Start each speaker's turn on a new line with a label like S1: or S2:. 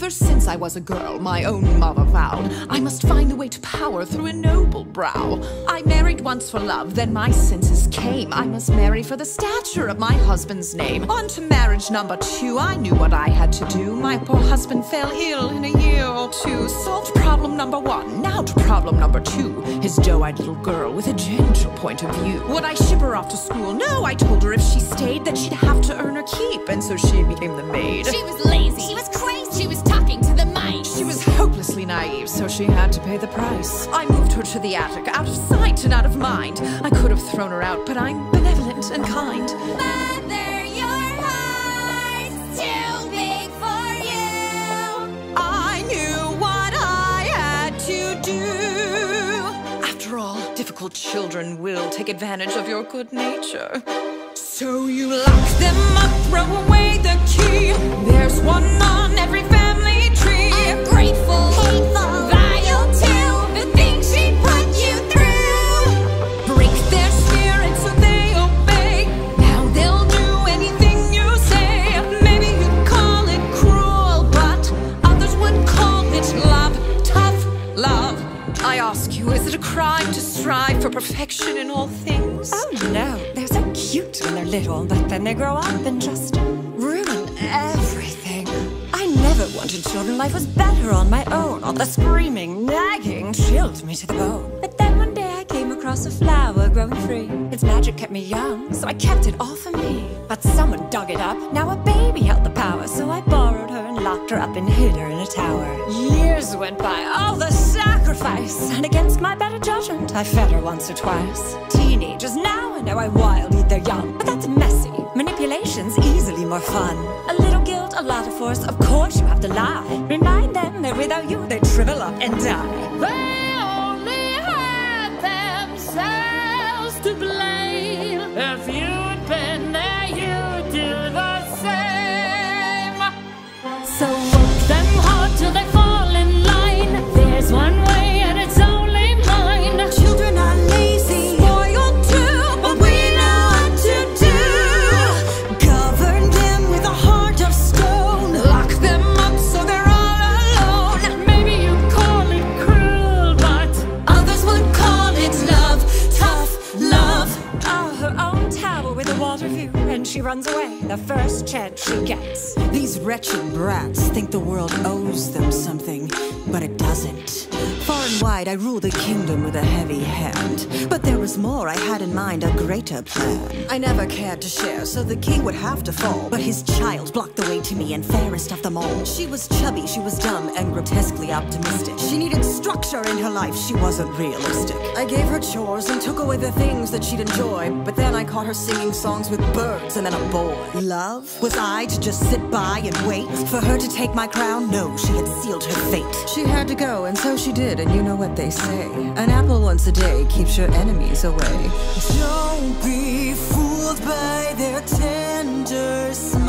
S1: Ever since I was a girl, my own mother vowed I must find the way to power through a noble brow. I married once for love, then my senses came. I must marry for the stature of my husband's name. On to marriage number 2, I knew what I had to do. My poor husband fell ill in a year or 2. Solved problem number 1, now to problem number 2. His doe-eyed little girl with a gentle point of view. Would I ship her off to school? No, I told her if she stayed that she'd have to earn her keep, and so she became the maid.
S2: She was lazy. She was crazy. She was talking to the mice.
S1: She was hopelessly naive, so she had to pay the price. I moved her to the attic, out of sight and out of mind. I could have thrown her out, but I'm benevolent and kind.
S2: Mother, your heart's too big for you.
S1: I knew what I had to do. After all, difficult children will take advantage of your good nature. So you lock them up, throw away the key. There's one on every family tree.
S2: Ungrateful, hateful, vile too. The things she put you through.
S1: Break their spirit so they obey. Now they'll do anything you say. Maybe you'd call it cruel, but others would call it love. Tough love. I ask you, is it a crime to strive for perfection in all things?
S3: Oh no, they're so cute when they're little, but then they grow up and just ruin everything. I never wanted children, life was better on my own. All the screaming, nagging chilled me to the bone. But then one day I came across a flower growing free. Its magic kept me young, so I kept it all for me. But someone dug it up, now a baby held the power. So I borrowed her and locked her up and hid her in a tower. Years went by, all the sacrifice, and against my better judgment, I fed her once or twice. Teenagers now, I know I wild eat their young, but that's messy. Manipulation's easily more fun. A little guilt, a lot of force, of course you have to lie. Remind them that without you, they shrivel up and die.
S2: They only had themselves to blame. If you'd been there, you'd do the same. So work them hard till they fall in line. There's one way and it's only mine.
S1: Children are lazy, spoiled too, but we know what to do. Govern them with a heart of stone. Lock them up so they're all alone.
S2: Maybe you'd call it cruel, but
S1: Others would call it love, tough love.
S3: Oh, her own tower with a water view, and she runs away the first chance she gets.
S4: These wretched brats think the world owes them something, but it doesn't. Far and wide I rule the kingdom with a heavy hand, but there was more. I had in mind a greater plan. I never cared to share, so the king would have to fall, but his child blocked the way to me, and fairest of them all. She was chubby, she was dumb, and grotesquely optimistic. She needed structure in her life, she wasn't realistic. I gave her chores and took away the things that she'd enjoy, but then I caught her singing songs with birds and then a boy. Love? Was I to just sit by and wait for her to take my crown? No, she had sealed her fate. She had to go, and so she did, and you know what they say. An apple once a day keeps your enemies away. Don't be fooled by their tender smile.